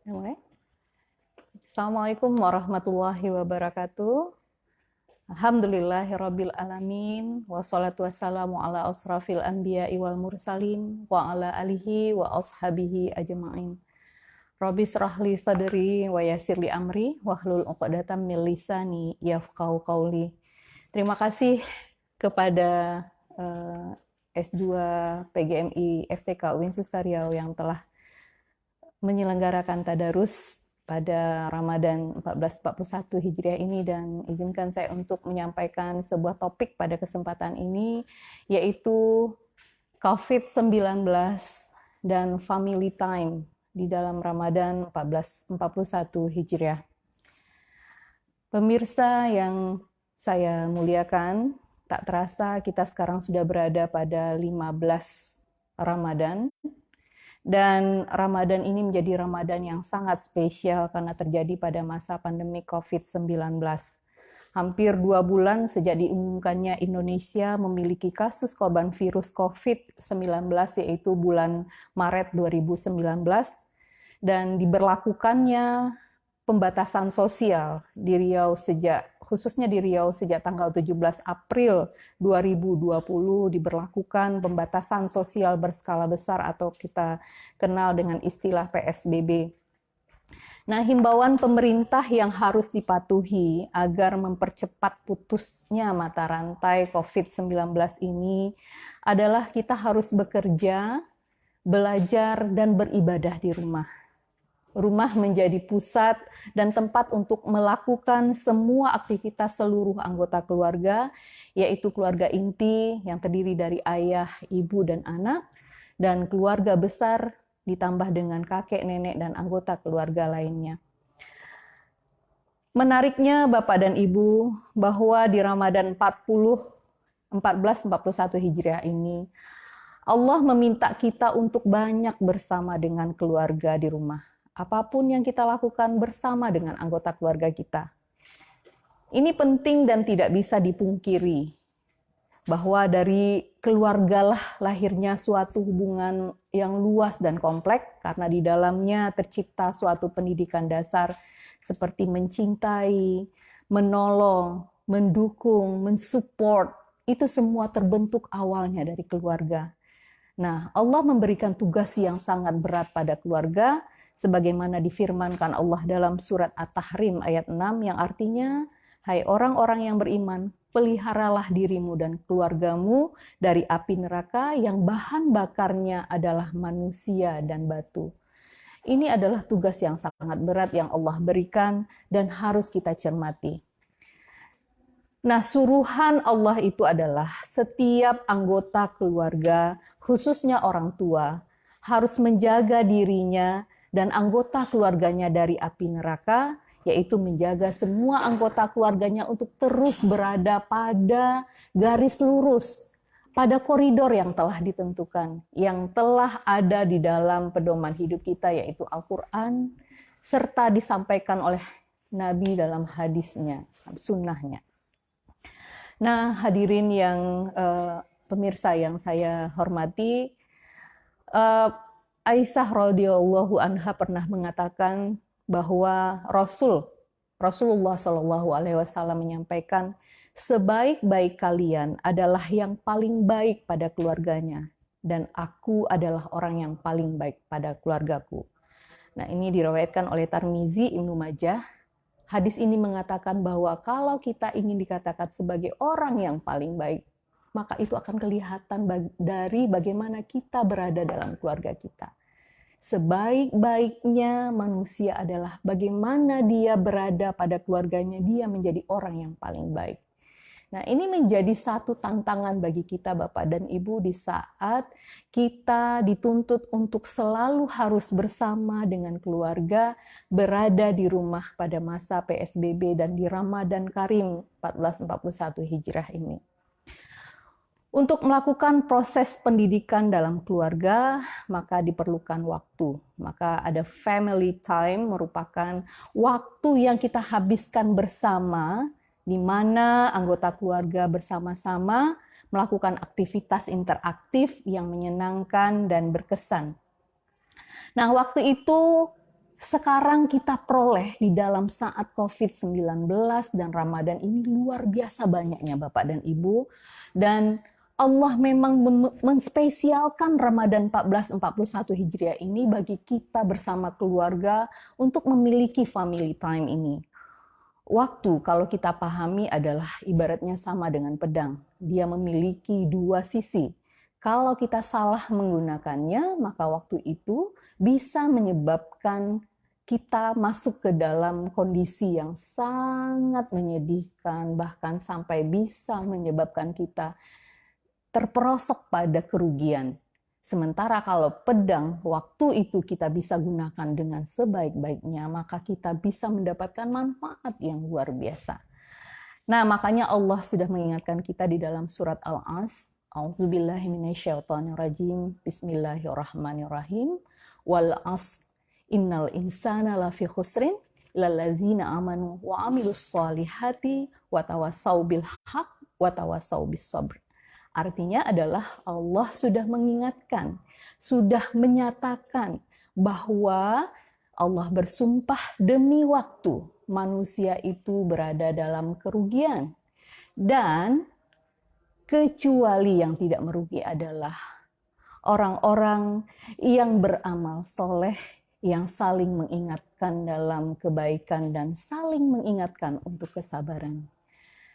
Mulai. Assalamualaikum warahmatullahi wabarakatuh. Alhamdulillahirabbil alamin wassalatu wassalamu ala asrafil anbiya'i wal mursalin wa ala alihi wa ashabihi ajma'in. Rabbi shrahli sadri wa yassirli amri wahlul 'uqdatam min lisani yafqahu qauli. Terima kasih kepada S2 PGMI FTK UIN Suskaryau yang telah menyelenggarakan tadarus pada Ramadan 1441 Hijriah ini, dan izinkan saya untuk menyampaikan sebuah topik pada kesempatan ini, yaitu COVID-19 dan family time di dalam Ramadan 1441 Hijriah. Pemirsa yang saya muliakan, tak terasa kita sekarang sudah berada pada 15 Ramadan. Dan Ramadan ini menjadi Ramadan yang sangat spesial karena terjadi pada masa pandemi COVID-19. Hampir 2 bulan sejak diumumkannya Indonesia memiliki kasus korban virus COVID-19, yaitu bulan Maret 2019, dan diberlakukannya pembatasan sosial di Riau khususnya di Riau sejak tanggal 17 April 2020 diberlakukan pembatasan sosial berskala besar atau kita kenal dengan istilah PSBB. Nah, himbauan pemerintah yang harus dipatuhi agar mempercepat putusnya mata rantai COVID-19 ini adalah kita harus bekerja, belajar, dan beribadah di rumah. Rumah menjadi pusat dan tempat untuk melakukan semua aktivitas seluruh anggota keluarga, yaitu keluarga inti yang terdiri dari ayah, ibu, dan anak, dan keluarga besar ditambah dengan kakek, nenek, dan anggota keluarga lainnya. Menariknya Bapak dan Ibu, bahwa di Ramadan 1441 Hijriah ini, Allah meminta kita untuk banyak bersama dengan keluarga di rumah. Apapun yang kita lakukan bersama dengan anggota keluarga kita. Ini penting dan tidak bisa dipungkiri bahwa dari keluargalah lahirnya suatu hubungan yang luas dan kompleks, karena di dalamnya tercipta suatu pendidikan dasar seperti mencintai, menolong, mendukung, mensupport. Itu semua terbentuk awalnya dari keluarga. Nah, Allah memberikan tugas yang sangat berat pada keluarga, sebagaimana difirmankan Allah dalam surat At-Tahrim ayat 6 yang artinya, hai orang-orang yang beriman, peliharalah dirimu dan keluargamu dari api neraka yang bahan bakarnya adalah manusia dan batu. Ini adalah tugas yang sangat berat yang Allah berikan dan harus kita cermati. Nah, suruhan Allah itu adalah setiap anggota keluarga, khususnya orang tua, harus menjaga dirinya dan anggota keluarganya dari api neraka, yaitu menjaga semua anggota keluarganya untuk terus berada pada garis lurus, pada koridor yang telah ditentukan, yang telah ada di dalam pedoman hidup kita, yaitu Al-Quran, serta disampaikan oleh Nabi dalam hadisnya, sunnahnya. Nah, hadirin yang pemirsa yang saya hormati, Aisyah radhiyallahu anha pernah mengatakan bahwa Rasulullah Shallallahu alaihi wasallam menyampaikan, sebaik-baik kalian adalah yang paling baik pada keluarganya, dan aku adalah orang yang paling baik pada keluargaku. Nah, ini diriwayatkan oleh Tirmizi, Ibnu Majah. Hadis ini mengatakan bahwa kalau kita ingin dikatakan sebagai orang yang paling baik, maka itu akan kelihatan dari bagaimana kita berada dalam keluarga kita. Sebaik-baiknya manusia adalah bagaimana dia berada pada keluarganya, dia menjadi orang yang paling baik. Nah, ini menjadi satu tantangan bagi kita Bapak dan Ibu di saat kita dituntut untuk selalu harus bersama dengan keluarga, berada di rumah pada masa PSBB dan di Ramadan Karim 1441 Hijrah ini. Untuk melakukan proses pendidikan dalam keluarga, maka diperlukan waktu. Maka ada family time, merupakan waktu yang kita habiskan bersama, di mana anggota keluarga bersama-sama melakukan aktivitas interaktif yang menyenangkan dan berkesan. Nah, waktu itu sekarang kita peroleh di dalam saat COVID-19 dan Ramadan ini luar biasa banyaknya Bapak dan Ibu. Dan Allah memang menspesialkan Ramadan 1441 Hijriah ini bagi kita bersama keluarga untuk memiliki family time ini. Waktu kalau kita pahami adalah ibaratnya sama dengan pedang. Dia memiliki dua sisi. Kalau kita salah menggunakannya, maka waktu itu bisa menyebabkan kita masuk ke dalam kondisi yang sangat menyedihkan, bahkan sampai bisa menyebabkan kita terperosok pada kerugian. Sementara kalau pedang, waktu itu kita bisa gunakan dengan sebaik-baiknya, maka kita bisa mendapatkan manfaat yang luar biasa. Nah, makanya Allah sudah mengingatkan kita di dalam surat Al-As, A'udzubillahiminasyaitonirrajim, Bismillahirrahmanirrahim, wal as innal insana lafi khusrin lalladzina amanu wa amilus solihati wa tawassau bil haq wa tawassau bis sabr. Artinya adalah Allah sudah mengingatkan, sudah menyatakan bahwa Allah bersumpah demi waktu manusia itu berada dalam kerugian. Dan kecuali yang tidak merugi adalah orang-orang yang beramal soleh, yang saling mengingatkan dalam kebaikan dan saling mengingatkan untuk kesabaran.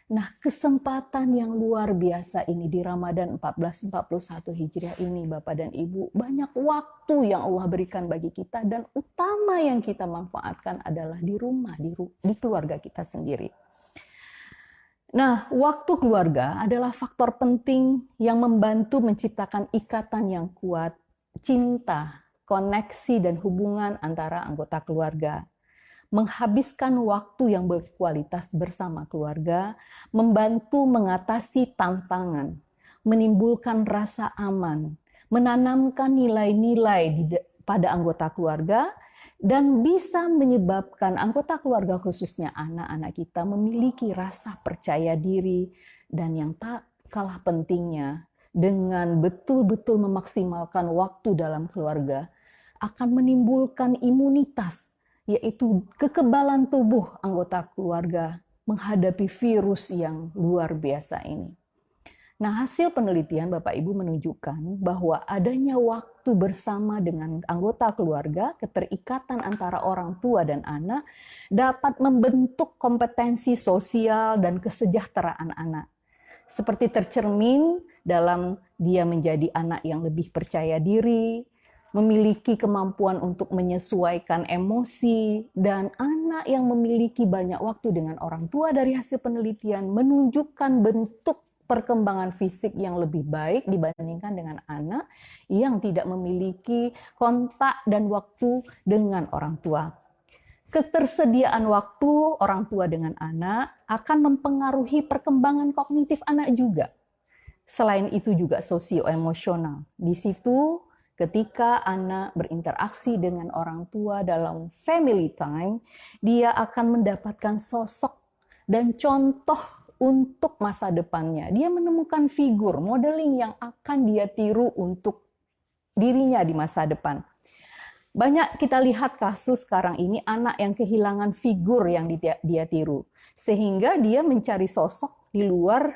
Nah, kesempatan yang luar biasa ini di Ramadan 1441 Hijriah ini, Bapak dan Ibu, banyak waktu yang Allah berikan bagi kita dan utama yang kita manfaatkan adalah di rumah, di keluarga kita sendiri. Nah, waktu keluarga adalah faktor penting yang membantu menciptakan ikatan yang kuat, cinta, koneksi, dan hubungan antara anggota keluarga. Menghabiskan waktu yang berkualitas bersama keluarga, membantu mengatasi tantangan, menimbulkan rasa aman, menanamkan nilai-nilai pada anggota keluarga, dan bisa menyebabkan anggota keluarga khususnya anak-anak kita memiliki rasa percaya diri, dan yang tak kalah pentingnya, dengan betul-betul memaksimalkan waktu dalam keluarga, akan menimbulkan imunitas, yaitu kekebalan tubuh anggota keluarga menghadapi virus yang luar biasa ini. Nah, hasil penelitian Bapak Ibu menunjukkan bahwa adanya waktu bersama dengan anggota keluarga, keterikatan antara orang tua dan anak, dapat membentuk kompetensi sosial dan kesejahteraan anak. Seperti tercermin dalam dia menjadi anak yang lebih percaya diri, memiliki kemampuan untuk menyesuaikan emosi, dan anak yang memiliki banyak waktu dengan orang tua dari hasil penelitian menunjukkan bentuk perkembangan fisik yang lebih baik dibandingkan dengan anak yang tidak memiliki kontak dan waktu dengan orang tua. Ketersediaan waktu orang tua dengan anak akan mempengaruhi perkembangan kognitif anak juga. Selain itu juga sosioemosional. Di situ ketika anak berinteraksi dengan orang tua dalam family time, dia akan mendapatkan sosok dan contoh untuk masa depannya. Dia menemukan figur, modeling yang akan dia tiru untuk dirinya di masa depan. Banyak kita lihat kasus sekarang ini anak yang kehilangan figur yang dia tiru. Sehingga dia mencari sosok di luar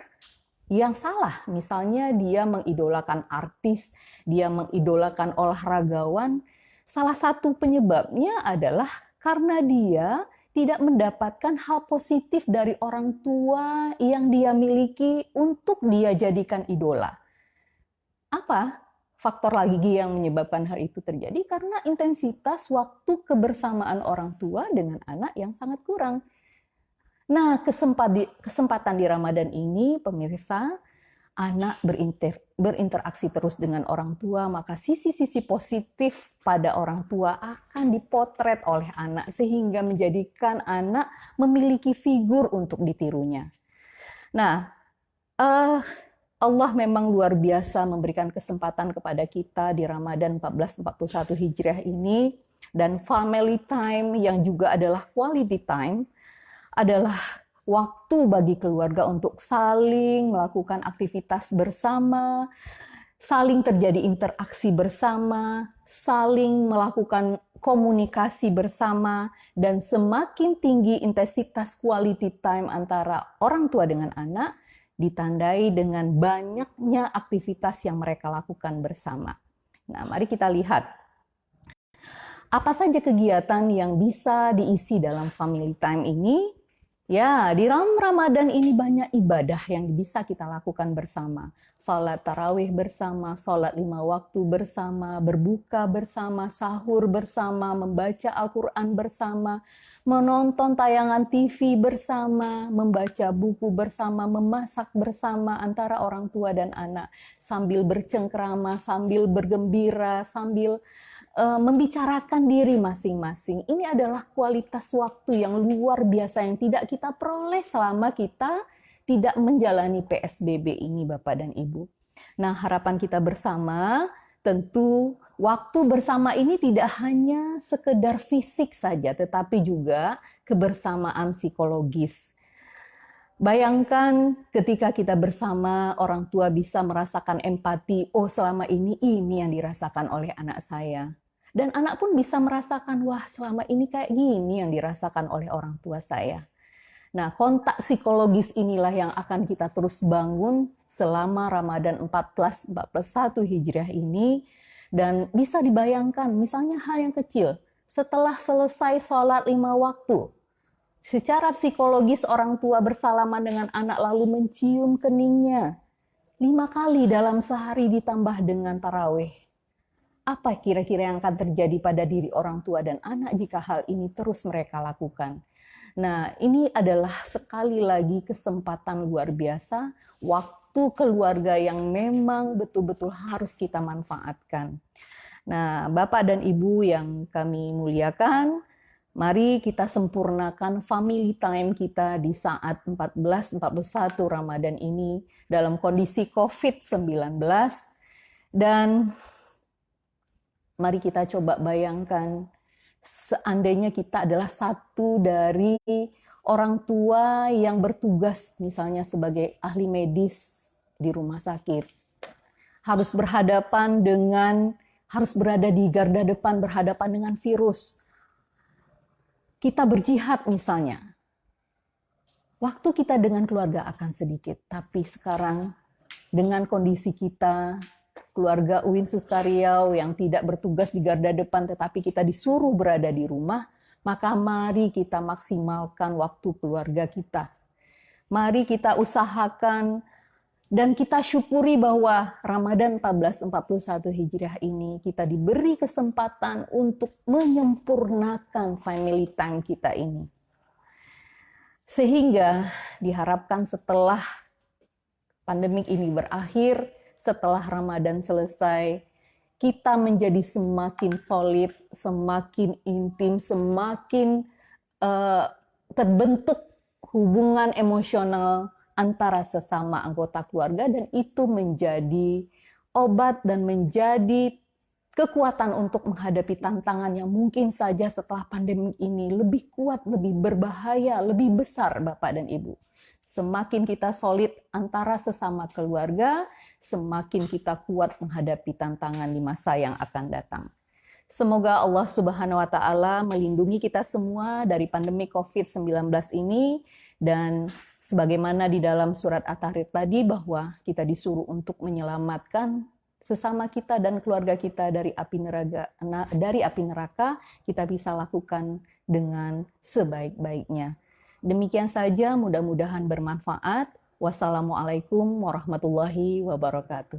yang salah. Misalnya dia mengidolakan artis, dia mengidolakan olahragawan. Salah satu penyebabnya adalah karena dia tidak mendapatkan hal positif dari orang tua yang dia miliki untuk dia jadikan idola. Apa faktor lagi yang menyebabkan hal itu terjadi? Karena intensitas waktu kebersamaan orang tua dengan anak yang sangat kurang. Nah, kesempatan di Ramadan ini, pemirsa, anak berinteraksi terus dengan orang tua, maka sisi-sisi positif pada orang tua akan dipotret oleh anak sehingga menjadikan anak memiliki figur untuk ditirunya. Nah, Allah memang luar biasa memberikan kesempatan kepada kita di Ramadan 1441 Hijriah ini, dan family time yang juga adalah quality time adalah waktu bagi keluarga untuk saling melakukan aktivitas bersama, saling terjadi interaksi bersama, saling melakukan komunikasi bersama, dan semakin tinggi intensitas quality time antara orang tua dengan anak, ditandai dengan banyaknya aktivitas yang mereka lakukan bersama. Nah, mari kita lihat apa saja kegiatan yang bisa diisi dalam family time ini. Ya, di dalam Ramadan ini banyak ibadah yang bisa kita lakukan bersama. Sholat tarawih bersama, sholat 5 waktu bersama, berbuka bersama, sahur bersama, membaca Al-Quran bersama, menonton tayangan TV bersama, membaca buku bersama, memasak bersama antara orang tua dan anak, sambil bercengkrama, sambil bergembira, sambil membicarakan diri masing-masing. Ini adalah kualitas waktu yang luar biasa yang tidak kita peroleh selama kita tidak menjalani PSBB ini, Bapak dan Ibu. Nah, harapan kita bersama tentu waktu bersama ini tidak hanya sekedar fisik saja, tetapi juga kebersamaan psikologis. Bayangkan ketika kita bersama, orang tua bisa merasakan empati, oh selama ini yang dirasakan oleh anak saya. Dan anak pun bisa merasakan, wah selama ini kayak gini yang dirasakan oleh orang tua saya. Nah, kontak psikologis inilah yang akan kita terus bangun selama Ramadan 1441 Hijriah ini. Dan bisa dibayangkan, misalnya hal yang kecil, setelah selesai sholat 5 waktu, secara psikologis orang tua bersalaman dengan anak lalu mencium keningnya 5 kali dalam sehari ditambah dengan tarawih. Apa kira-kira yang akan terjadi pada diri orang tua dan anak jika hal ini terus mereka lakukan? Nah, ini adalah sekali lagi kesempatan luar biasa, waktu keluarga yang memang betul-betul harus kita manfaatkan. Nah, Bapak dan Ibu yang kami muliakan, mari kita sempurnakan family time kita di saat 1441 Ramadan ini dalam kondisi COVID-19. Dan mari kita coba bayangkan, seandainya kita adalah satu dari orang tua yang bertugas misalnya sebagai ahli medis di rumah sakit. Harus berada di garda depan berhadapan dengan virus. Kita berjihad misalnya. Waktu kita dengan keluarga akan sedikit, tapi sekarang dengan kondisi kita, keluarga UIN Suskariau yang tidak bertugas di garda depan tetapi kita disuruh berada di rumah, maka mari kita maksimalkan waktu keluarga kita. Mari kita usahakan dan kita syukuri bahwa Ramadan 1441 Hijriah ini kita diberi kesempatan untuk menyempurnakan family time kita ini. Sehingga diharapkan setelah pandemik ini berakhir, setelah Ramadan selesai, kita menjadi semakin solid, semakin intim, semakin terbentuk hubungan emosional antara sesama anggota keluarga, dan itu menjadi obat dan menjadi kekuatan untuk menghadapi tantangan yang mungkin saja setelah pandemi ini lebih kuat, lebih berbahaya, lebih besar, Bapak dan Ibu. Semakin kita solid antara sesama keluarga, semakin kita kuat menghadapi tantangan di masa yang akan datang. Semoga Allah Subhanahu wa Ta'ala melindungi kita semua dari pandemi COVID-19 ini, dan sebagaimana di dalam surat At-Tahrim tadi bahwa kita disuruh untuk menyelamatkan sesama kita dan keluarga kita dari api neraka, kita bisa lakukan dengan sebaik-baiknya. Demikian saja, mudah-mudahan bermanfaat. Wassalamualaikum warahmatullahi wabarakatuh.